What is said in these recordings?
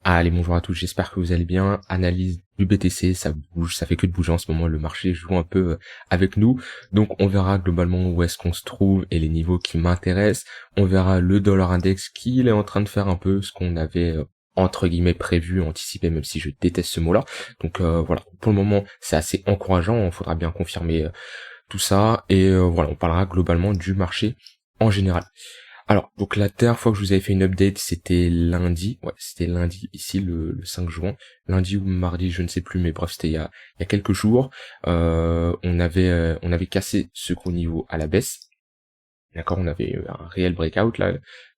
Allez, bonjour à tous, j'espère que vous allez bien. Analyse du BTC, ça bouge, ça fait que de bouger en ce moment, le marché joue un peu avec nous. Donc on verra globalement où est-ce qu'on se trouve et les niveaux qui m'intéressent. On verra le dollar index qui il est en train de faire un peu ce qu'on avait entre guillemets prévu, anticipé, même si je déteste ce mot-là. Donc voilà, pour le moment c'est assez encourageant, il faudra bien confirmer tout ça. Et voilà, on parlera globalement du marché en général. Alors, donc la dernière fois que je vous avais fait une update, c'était lundi. Ouais, c'était lundi, ici, le 5 juin. Lundi ou mardi, je ne sais plus, mais bref, c'était il y a quelques jours. On avait cassé ce gros niveau à la baisse. D'accord, on avait eu un réel breakout là,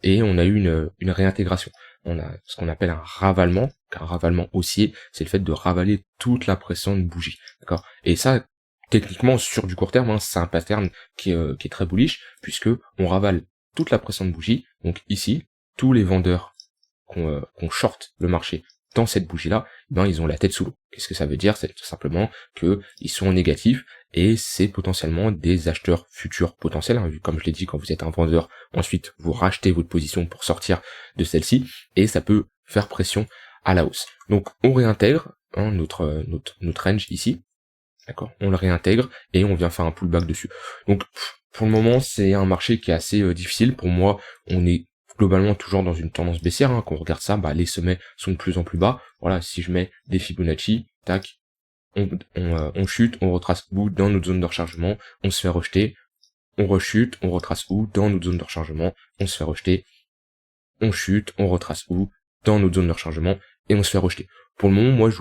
et on a eu une réintégration. On a ce qu'on appelle un ravalement, car un ravalement haussier, c'est le fait de ravaler toute la précédente bougie. D'accord. Et ça, techniquement, sur du court terme, hein, c'est un pattern qui est très bullish, puisque on ravale toute la précédente bougie. Donc ici, tous les vendeurs qu'on short le marché dans cette bougie-là, ben ils ont la tête sous l'eau. Qu'est-ce que ça veut dire? C'est tout simplement que ils sont en négatif et c'est potentiellement des acheteurs futurs potentiels. Hein, comme je l'ai dit, quand vous êtes un vendeur, ensuite vous rachetez votre position pour sortir de celle-ci et ça peut faire pression à la hausse. Donc on réintègre notre range ici, d'accord? On le réintègre et on vient faire un pullback dessus. Donc pour le moment, c'est un marché qui est assez difficile. Pour moi, on est globalement toujours dans une tendance baissière. Hein. Quand on regarde ça, bah, les sommets sont de plus en plus bas. Voilà, si je mets des Fibonacci, tac, on chute, on retrace où dans notre zone de rechargement, on se fait rejeter, on rechute, on retrace où dans notre zone de rechargement, on se fait rejeter, on chute, on retrace où dans notre zone de rechargement et on se fait rejeter. Pour le moment, moi, je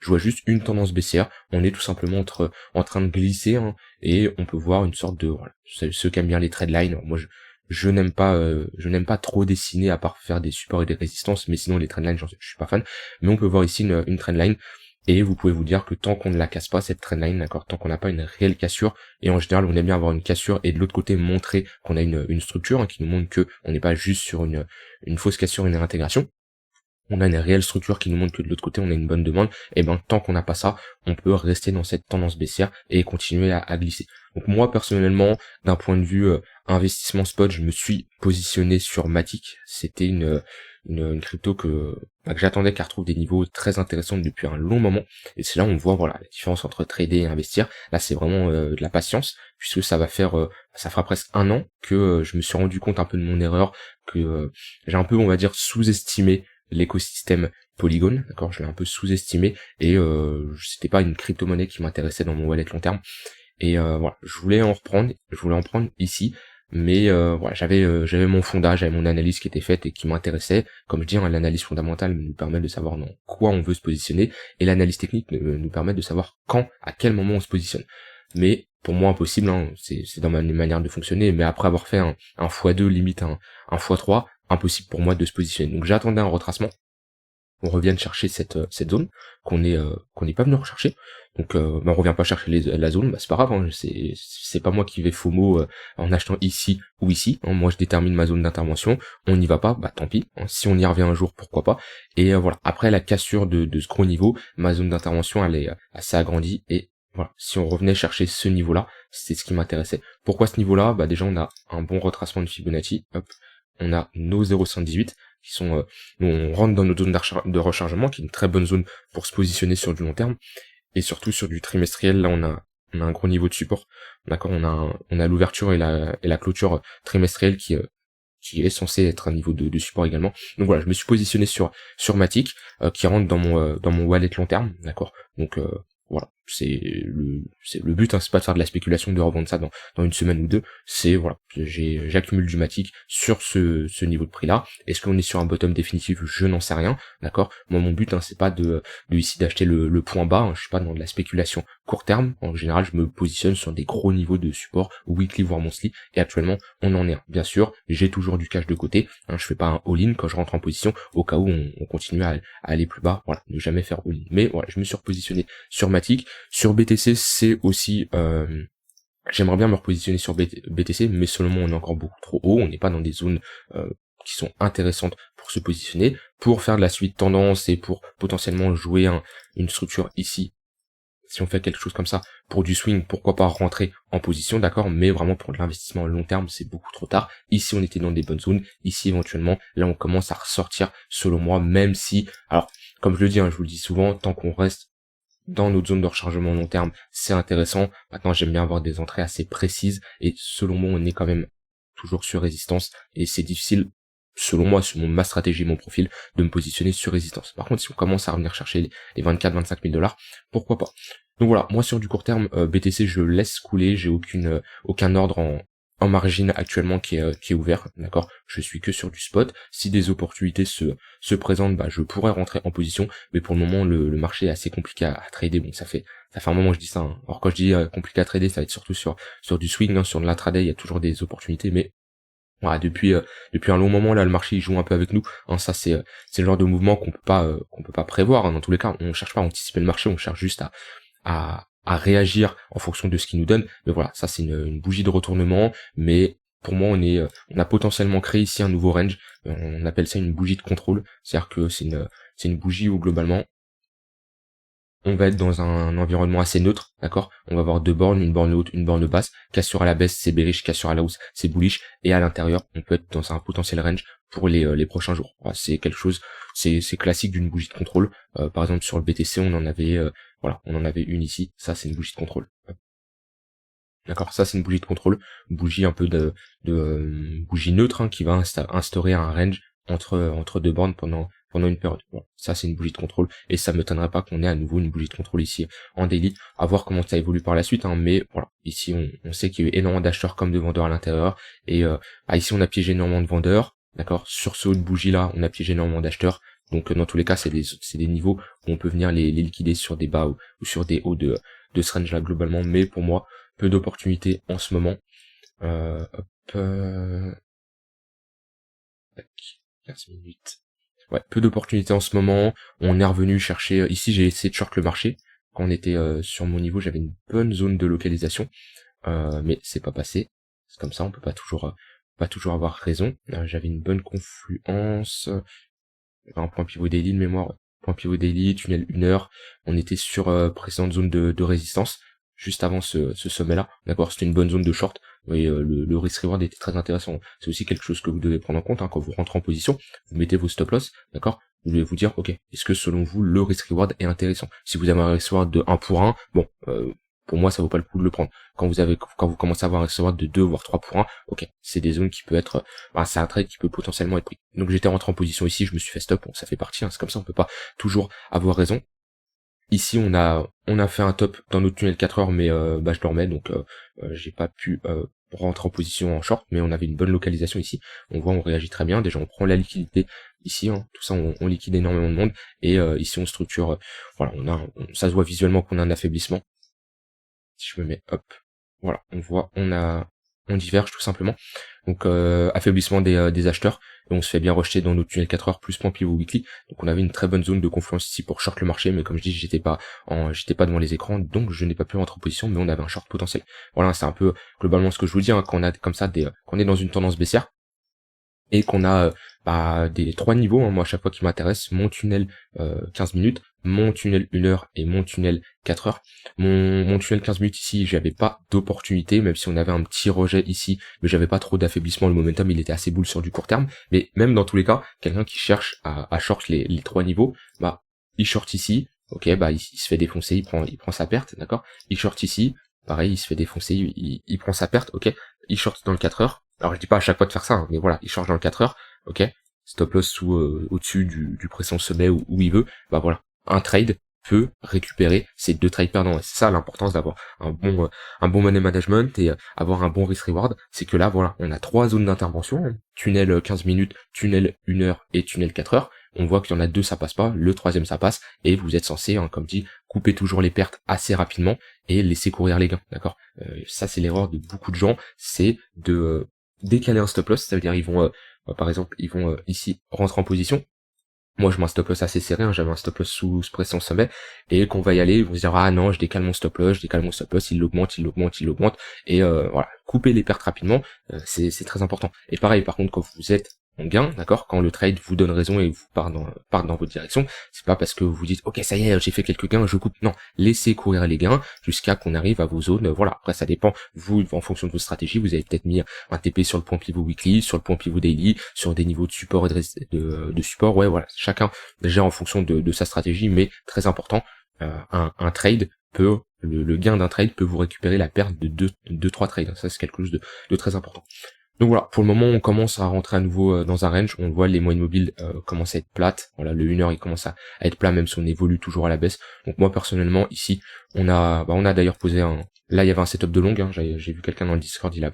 vois juste une tendance baissière. On est tout simplement en train de glisser, hein, et on peut voir une sorte de, voilà, ceux qui aiment bien les trendlines. Moi, je n'aime pas trop dessiner à part faire des supports et des résistances, mais sinon les trendlines, je suis pas fan. Mais on peut voir ici une trendline. Et vous pouvez vous dire que tant qu'on ne la casse pas, cette trendline, d'accord, tant qu'on n'a pas une réelle cassure, et en général on aime bien avoir une cassure, et de l'autre côté montrer qu'on a une structure, hein, qui nous montre que on n'est pas juste sur une fausse cassure, une réintégration, on a une réelle structure qui nous montre que de l'autre côté on a une bonne demande, et ben tant qu'on n'a pas ça, on peut rester dans cette tendance baissière et continuer à glisser. Donc moi personnellement, d'un point de vue investissement spot, je me suis positionné sur Matic. C'était une crypto que j'attendais, qu'elle retrouve des niveaux très intéressants depuis un long moment, et c'est là où on voit voilà la différence entre trader et investir. Là c'est vraiment de la patience, puisque ça fera presque un an que je me suis rendu compte un peu de mon erreur, que j'ai un peu, on va dire, sous-estimé l'écosystème Polygon, d'accord, je l'ai un peu sous-estimé, et c'était pas une crypto-monnaie qui m'intéressait dans mon wallet long terme. Et voilà, je voulais en prendre ici, mais voilà, j'avais mon fondage, j'avais mon analyse qui était faite et qui m'intéressait. Comme je dis, hein, l'analyse fondamentale nous permet de savoir dans quoi on veut se positionner, et l'analyse technique nous permet de savoir quand, à quel moment on se positionne. Mais pour moi impossible, hein, c'est dans ma manière de fonctionner, mais après avoir fait un x2, limite un x3, impossible pour moi de se positionner. Donc j'attendais un retracement, on revienne chercher cette zone qu'on n'est pas venu rechercher. Donc on revient pas chercher la zone, bah c'est pas grave, hein, c'est pas moi qui vais FOMO en achetant ici ou ici, hein. Moi je détermine ma zone d'intervention, on n'y va pas, bah tant pis, hein. Si on y revient un jour, pourquoi pas. Et voilà, après la cassure de ce gros niveau, ma zone d'intervention elle est assez agrandie, et voilà, si on revenait chercher ce niveau-là, c'est ce qui m'intéressait. Pourquoi ce niveau-là? Bah déjà on a un bon retracement de Fibonacci, hop, on a nos 0,118 qui sont on rentre dans notre zone de rechargement, qui est une très bonne zone pour se positionner sur du long terme, et surtout sur du trimestriel. Là on a un gros niveau de support, d'accord, on a l'ouverture et la clôture trimestrielle qui est censé être un niveau de support également. Donc voilà, je me suis positionné sur Matic, qui rentre dans mon wallet long terme, d'accord. Donc voilà, c'est le but, hein, c'est pas de faire de la spéculation, de revendre ça dans une semaine ou deux. C'est voilà, j'accumule du Matic sur ce niveau de prix là. Est-ce qu'on est sur un bottom définitif? Je n'en sais rien, d'accord. Moi mon but, hein, c'est pas de ici d'acheter le point bas, hein. Je suis pas dans de la spéculation court terme. En général, je me positionne sur des gros niveaux de support weekly voire monthly, et actuellement on en est un. Bien sûr, j'ai toujours du cash de côté, hein, je fais pas un all-in quand je rentre en position, au cas où on continue à aller plus bas, voilà, ne jamais faire all-in. Mais voilà, je me suis repositionné sur Matic. Sur BTC, c'est aussi j'aimerais bien me repositionner sur BTC, mais seulement on est encore beaucoup trop haut, on n'est pas dans des zones qui sont intéressantes pour se positionner. Pour faire de la suite tendance et pour potentiellement jouer une structure ici si on fait quelque chose comme ça pour du swing, pourquoi pas rentrer en position, d'accord, mais vraiment pour de l'investissement à long terme, c'est beaucoup trop tard. Ici, on était dans des bonnes zones, ici, éventuellement, là, on commence à ressortir, selon moi, même si, alors, comme je le dis, hein, je vous le dis souvent, tant qu'on reste dans notre zone de rechargement long terme, c'est intéressant. Maintenant, j'aime bien avoir des entrées assez précises, et selon moi, on est quand même toujours sur résistance, et c'est difficile, selon moi, sur ma stratégie, mon profil, de me positionner sur résistance. Par contre, si on commence à revenir chercher les 24-25 000 $, pourquoi pas. Donc voilà, moi sur du court terme, BTC, je laisse couler, j'ai aucun ordre en margine actuellement qui est ouvert, d'accord. Je suis que sur du spot. Si des opportunités se présentent, bah je pourrais rentrer en position, mais pour le moment le marché est assez compliqué à trader. Bon, ça fait un moment que je dis ça, hein. Alors quand je dis compliqué à trader, ça va être surtout sur du swing, hein, sur de l'intraday, il y a toujours des opportunités, mais voilà, depuis un long moment là, le marché il joue un peu avec nous, hein. Ça c'est le genre de mouvement qu'on peut pas prévoir, hein. Dans tous les cas, on cherche pas à anticiper le marché, on cherche juste à réagir en fonction de ce qu'il nous donne. Mais voilà, ça c'est une bougie de retournement, mais pour moi on a potentiellement créé ici un nouveau range. On appelle ça une bougie de contrôle, c'est-à-dire que c'est une bougie où globalement on va être dans un environnement assez neutre, d'accord. On va avoir deux bornes, une borne haute, une borne basse. Cassure à la baisse, c'est bearish, cassure à la hausse, c'est bullish, et à l'intérieur, on peut être dans un potentiel range pour les prochains jours. Voilà, c'est quelque chose, c'est classique d'une bougie de contrôle. Par exemple sur le BTC, on en avait une ici. Ça, c'est une bougie de contrôle. D'accord, ça c'est une bougie de contrôle, bougie un peu de bougie neutre, hein, qui va instaurer un range entre deux bornes pendant une période. Bon, ça c'est une bougie de contrôle, et ça m'étonnerait pas qu'on ait à nouveau une bougie de contrôle ici en daily, à voir comment ça évolue par la suite, hein, mais voilà, ici on sait qu'il y a eu énormément d'acheteurs comme de vendeurs à l'intérieur, et ici on a piégé énormément de vendeurs, d'accord. Sur ce haut de bougie là, on a piégé énormément d'acheteurs, donc dans tous les cas c'est des niveaux où on peut venir les liquider sur des bas ou sur des hauts de ce range là globalement, mais pour moi peu d'opportunités en ce moment. Hop, 15 minutes. Ouais, peu d'opportunités en ce moment. On est revenu chercher. Ici, j'ai essayé de short le marché. Quand on était sur mon niveau, j'avais une bonne zone de localisation, mais c'est pas passé. C'est comme ça, on peut pas toujours avoir raison. J'avais une bonne confluence. Un point pivot daily de mémoire. Ouais. Point pivot daily, tunnel 1 heure. On était sur précédente zone de résistance juste avant ce sommet-là, d'accord. C'était une bonne zone de short, et le risk reward était très intéressant. C'est aussi quelque chose que vous devez prendre en compte, hein, quand vous rentrez en position, vous mettez vos stop loss, d'accord. Vous devez vous dire, ok, est-ce que selon vous le risk reward est intéressant? Si vous avez un risk reward de 1 pour 1, bon, pour moi ça vaut pas le coup de le prendre. Quand vous commencez à avoir un risk reward de 2 voire 3 pour 1, ok, c'est des zones qui peut être, c'est un trade qui peut potentiellement être pris. Donc j'étais rentré en position ici, je me suis fait stop, bon, ça fait partie, hein, c'est comme ça, on peut pas toujours avoir raison. Ici on a fait un top dans notre tunnel 4 heures, mais je dormais, donc j'ai pas pu rentrer en position en short, mais on avait une bonne localisation ici. On voit, on réagit très bien, déjà on prend la liquidité ici, hein, tout ça on liquide énormément de monde, et ici on structure, voilà, ça se voit visuellement qu'on a un affaiblissement. Si je me mets, hop, voilà, on diverge tout simplement. Donc affaiblissement des acheteurs, et on se fait bien rejeter dans notre tunnel 4 heures plus point pivot weekly. Donc on avait une très bonne zone de confluence ici pour short le marché, mais comme je dis, j'étais pas devant les écrans, donc je n'ai pas pu rentrer en position, mais on avait un short potentiel. Voilà, c'est un peu globalement ce que je vous dis, hein, quand on a comme ça qu'on est dans une tendance baissière, et qu'on a des 3 niveaux, hein, moi à chaque fois qui m'intéresse, mon tunnel 15 minutes, mon tunnel 1 heure et mon tunnel 4 heures. Mon tunnel 15 minutes ici, j'avais pas d'opportunité, même si on avait un petit rejet ici, mais j'avais pas trop d'affaiblissement, le momentum il était assez boule sur du court terme, mais même dans tous les cas, quelqu'un qui cherche à short les 3 niveaux, il short ici, ok, il se fait défoncer, il prend sa perte, d'accord, il short ici, pareil, il se fait défoncer, il prend sa perte, ok, il short dans le 4 heures. Alors je dis pas à chaque fois de faire ça, hein, mais voilà, il charge dans le 4 heures, ok, stop loss au-dessus du précédent sommet où il veut, voilà, un trade peut récupérer ces 2 trades perdants, et c'est ça l'importance d'avoir un bon money management et avoir un bon risk reward, c'est que là voilà, on a 3 zones d'intervention, hein, tunnel 15 minutes, tunnel 1 heure et tunnel 4 heures, on voit qu'il y en a 2 ça passe pas, le 3e ça passe, et vous êtes censé, hein, comme dit, couper toujours les pertes assez rapidement et laisser courir les gains, d'accord. Ça c'est l'erreur de beaucoup de gens, c'est de décaler un stop loss, ça veut dire ils vont par exemple ici rentrer en position. Moi je mets un stop loss assez serré, hein, j'avais un stop loss sous pression sommet, et qu'on va y aller, ils vont se dire ah non je décale mon stop loss, il l'augmente, et voilà, couper les pertes rapidement, c'est très important. Et pareil par contre quand vous êtes en gain, d'accord, quand le trade vous donne raison et vous part dans votre direction, c'est pas parce que vous vous dites ok ça y est j'ai fait quelques gains je coupe, non, laissez courir les gains jusqu'à qu'on arrive à vos zones, voilà, après ça dépend, vous en fonction de votre stratégie, vous avez peut-être mis un TP sur le point pivot weekly, sur le point pivot daily, sur des niveaux de support et de support, ouais voilà, chacun gère en fonction de sa stratégie, mais très important, un trade peut, le gain d'un trade peut vous récupérer la perte de 2-3 trades, ça c'est quelque chose de très important. Donc voilà, pour le moment on commence à rentrer à nouveau dans un range, on voit les moyennes mobiles commencent à être plates, voilà, le 1 heure il commence à être plat même si on évolue toujours à la baisse. Donc moi personnellement ici on a d'ailleurs posé là il y avait un setup de long, hein. J'ai vu quelqu'un dans le Discord, il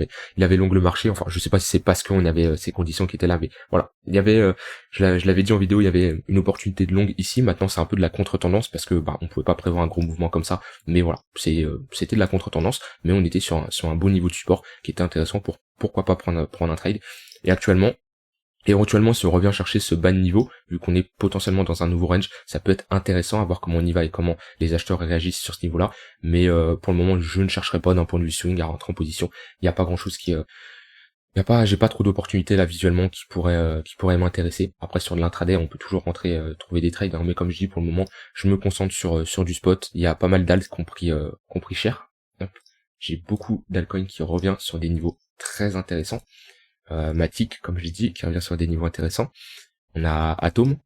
avait long le marché, enfin je sais pas si c'est parce qu'on avait ces conditions qui étaient là, mais voilà, il y avait je l'avais dit en vidéo, il y avait une opportunité de long ici, maintenant c'est un peu de la contre-tendance parce que on pouvait pas prévoir un gros mouvement comme ça, mais voilà, c'était de la contre-tendance, mais on était sur un bon niveau de support qui était intéressant pour pourquoi pas prendre un trade. Et actuellement, éventuellement, si on revient chercher ce bas de niveau, vu qu'on est potentiellement dans un nouveau range, ça peut être intéressant à voir comment on y va et comment les acheteurs réagissent sur ce niveau-là. Mais pour le moment, je ne chercherai pas d'un point de vue swing à rentrer en position. Il n'y a pas grand-chose j'ai pas trop d'opportunités là visuellement qui pourraient m'intéresser. Après sur de l'intraday, on peut toujours rentrer trouver des trades, hein, mais comme je dis pour le moment, je me concentre sur du spot. Il y a pas mal d'alts compris cher. Hop. J'ai beaucoup d'altcoins qui revient sur des niveaux très intéressants. Matic, comme je l'ai dit, qui revient sur des niveaux intéressants. On a Atom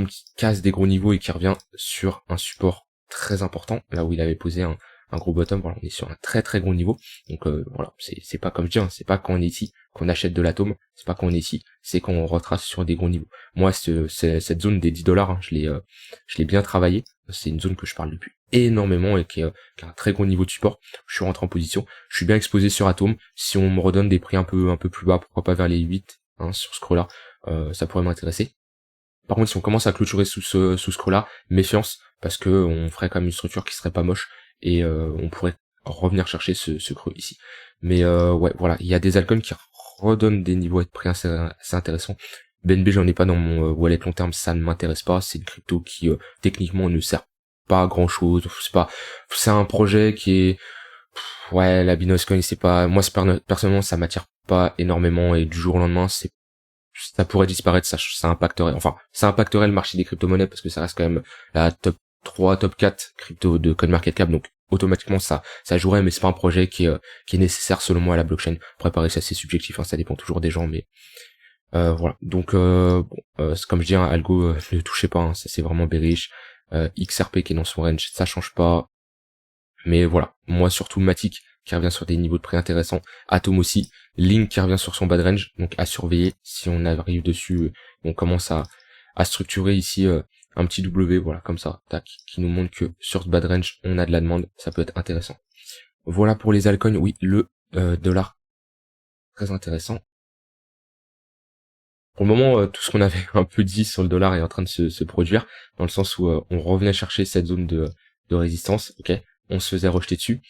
qui casse des gros niveaux et qui revient sur un support très important, là où il avait posé un gros bottom. Voilà, on est sur un très très gros niveau. Donc voilà, c'est pas comme je dis, hein, c'est pas quand on est ici qu'on achète de l'atome, c'est pas quand on est ici, c'est quand on retrace sur des gros niveaux. Moi, cette zone des 10$, hein, je l'ai bien travaillé. C'est une zone que je parle depuis énormément et qui a un très gros niveau de support. Je suis rentré en position, je suis bien exposé sur Atom. Si on me redonne des prix un peu plus bas, pourquoi pas vers les 8, hein, sur ce creux-là, ça pourrait m'intéresser. Par contre, si on commence à clôturer sous ce creux-là, méfiance, parce que on ferait quand même une structure qui serait pas moche, et on pourrait revenir chercher ce creux ici. Mais ouais, voilà, il y a des altcoins qui redonnent des niveaux de prix assez intéressants. BNB, j'en ai pas dans mon wallet long terme, ça ne m'intéresse pas, c'est une crypto qui techniquement ne sert pas à grand chose, c'est un projet qui est, ouais, la Binance Coin, c'est pas, moi personnellement ça m'attire pas énormément, et du jour au lendemain ça pourrait disparaître, ça impacterait le marché des crypto-monnaies parce que ça reste quand même la top 3, top 4 crypto de CoinMarketCap, donc automatiquement ça jouerait, mais c'est pas un projet qui est nécessaire selon moi à la blockchain. Préparer ça, c'est subjectif, hein, ça dépend toujours des gens, mais voilà. Donc c'est comme je dis, hein, algo, ne touchez pas, hein, ça c'est vraiment bearish. XRP qui est dans son range, ça change pas. Mais voilà, moi surtout Matic qui revient sur des niveaux de prix intéressants, Atom aussi, Link qui revient sur son bad range, donc à surveiller si on arrive dessus, on commence à structurer ici un petit W, voilà, comme ça, tac, qui nous montre que sur ce bad range, on a de la demande, ça peut être intéressant. Voilà pour les altcoins, oui, le dollar, très intéressant. Pour le moment, tout ce qu'on avait un peu dit sur le dollar est en train de se produire, dans le sens où on revenait chercher cette zone de résistance, ok, on se faisait rejeter dessus,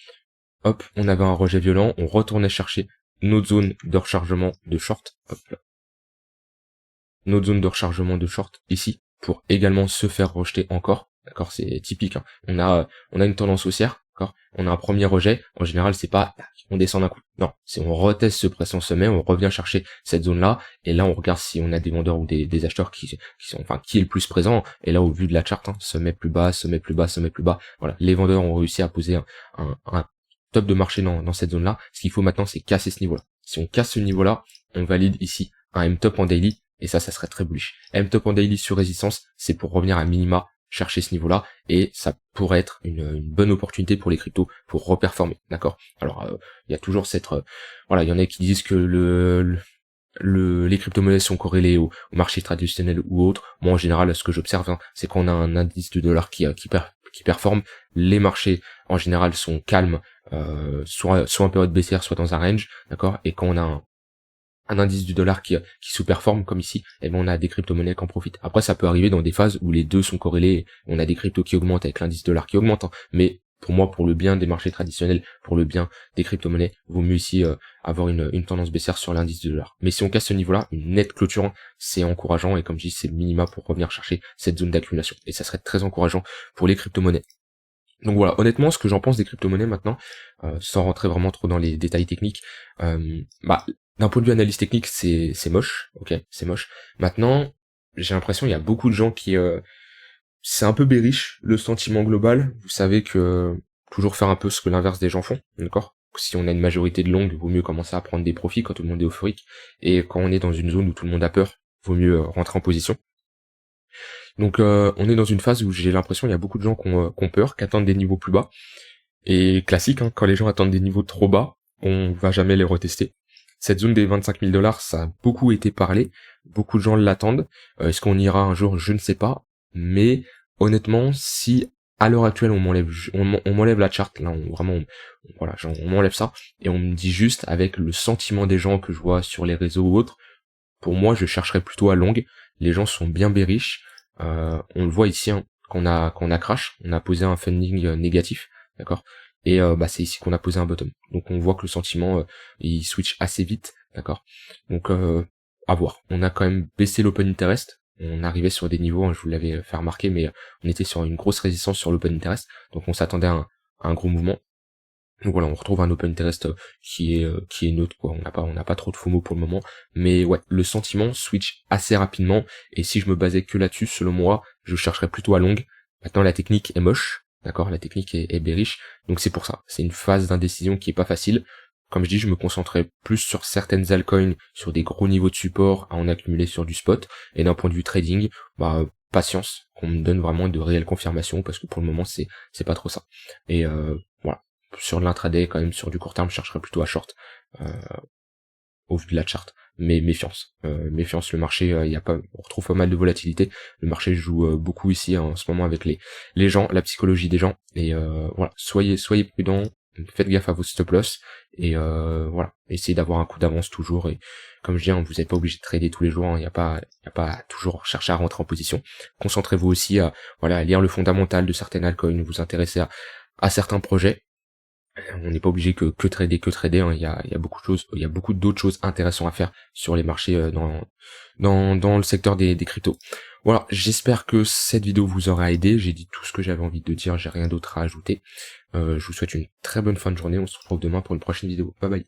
hop, on avait un rejet violent, on retournait chercher notre zone de rechargement de short, hop là. Notre zone de rechargement de short ici, pour également se faire rejeter encore, d'accord, c'est typique, hein. On a une tendance haussière, d'accord, on a un premier rejet, en général c'est pas, on descend d'un coup, non, c'est on reteste ce pression sommet, on revient chercher cette zone là, et là on regarde si on a des vendeurs ou des acheteurs qui sont, enfin, qui est le plus présent, et là au vu de la charte, hein, sommet plus bas, sommet plus bas, sommet plus bas, voilà, les vendeurs ont réussi à poser un top de marché dans cette zone là. Ce qu'il faut maintenant, c'est casser ce niveau là. Si on casse ce niveau là, on valide ici un M-top en daily, et ça serait très bullish. M-top en daily sur résistance, c'est pour revenir à minima, chercher ce niveau là, et ça pourrait être une bonne opportunité pour les cryptos pour reperformer, d'accord. Alors il y a toujours cette voilà, il y en a qui disent que les crypto-monnaies sont corrélées au marché traditionnel ou autre. Moi en général, ce que j'observe, hein, c'est qu'on a un indice de dollar qui performe, les marchés en général sont calmes, soit en période baissière, soit dans un range, d'accord, et quand on a un indice du dollar qui sous-performe comme ici, et ben on a des crypto-monnaies qui en profitent. Après ça peut arriver dans des phases où les deux sont corrélés, on a des cryptos qui augmentent avec l'indice dollar qui augmente, hein, mais pour moi, pour le bien des marchés traditionnels, pour le bien des crypto-monnaies, vaut mieux ici avoir une tendance baissière sur l'indice du dollar. Mais si on casse ce niveau-là, une nette clôture, c'est encourageant, et comme je dis, c'est le minima pour revenir chercher cette zone d'accumulation. Et ça serait très encourageant pour les crypto-monnaies. Donc voilà, honnêtement, ce que j'en pense des crypto-monnaies maintenant, sans rentrer vraiment trop dans les détails techniques, D'un point de vue analyse technique, c'est moche, ok, c'est moche. Maintenant, j'ai l'impression il y a beaucoup de gens qui c'est un peu bearish le sentiment global. Vous savez que toujours faire un peu ce que l'inverse des gens font, d'accord. Si on a une majorité de longues, vaut mieux commencer à prendre des profits quand tout le monde est euphorique, et quand on est dans une zone où tout le monde a peur, vaut mieux rentrer en position. Donc on est dans une phase où j'ai l'impression il y a beaucoup de gens qui ont peur, qui attendent des niveaux plus bas. Et classique, hein, quand les gens attendent des niveaux trop bas, on va jamais les retester. Cette zone des 25 000 $, ça a beaucoup été parlé, beaucoup de gens l'attendent. Est-ce qu'on ira un jour? Je ne sais pas. Mais honnêtement, si à l'heure actuelle on m'enlève la charte, là voilà, on m'enlève ça, et on me dit juste avec le sentiment des gens que je vois sur les réseaux ou autres, pour moi je chercherais plutôt à longue. Les gens sont bien bearish. On le voit ici, hein, qu'on a crash, on a posé un funding négatif, d'accord, et c'est ici qu'on a posé un bottom. Donc on voit que le sentiment il switch assez vite, d'accord. Donc à voir. On a quand même baissé l'open interest. On arrivait sur des niveaux, hein, je vous l'avais fait remarquer, mais on était sur une grosse résistance sur l'open interest, donc on s'attendait à un gros mouvement. Donc voilà, on retrouve un open interest qui est neutre, quoi. On n'a pas trop de FOMO pour le moment, mais ouais, le sentiment switch assez rapidement, et si je me basais que là-dessus, selon moi, je chercherais plutôt à longue. Maintenant la technique est moche, d'accord, la technique est bearish, donc c'est pour ça. C'est une phase d'indécision qui est pas facile. Comme je dis, je me concentrais plus sur certaines altcoins, sur des gros niveaux de support à en accumuler sur du spot, et d'un point de vue trading, patience, qu'on me donne vraiment de réelles confirmations, parce que pour le moment c'est pas trop ça. Et voilà. Sur l'intraday, quand même, sur du court terme, je chercherais plutôt à short, au vu de la charte. Mais méfiance. Méfiance, le marché, on retrouve pas mal de volatilité. Le marché joue beaucoup ici, hein, en ce moment, avec les gens, la psychologie des gens. Et voilà, soyez prudents, faites gaffe à vos stop loss, et voilà, essayez d'avoir un coup d'avance toujours. Et comme je dis, hein, vous n'êtes pas obligé de trader tous les jours, il n'y a pas à toujours chercher à rentrer en position. Concentrez-vous aussi à lire le fondamental de certaines altcoins, vous intéresser à certains projets. On n'est pas obligé que trader, hein. Il y a beaucoup de choses, il y a beaucoup d'autres choses intéressantes à faire sur les marchés dans le secteur des cryptos. Voilà, j'espère que cette vidéo vous aura aidé. J'ai dit tout ce que j'avais envie de dire, j'ai rien d'autre à ajouter. Je vous souhaite une très bonne fin de journée. On se retrouve demain pour une prochaine vidéo. Bye bye.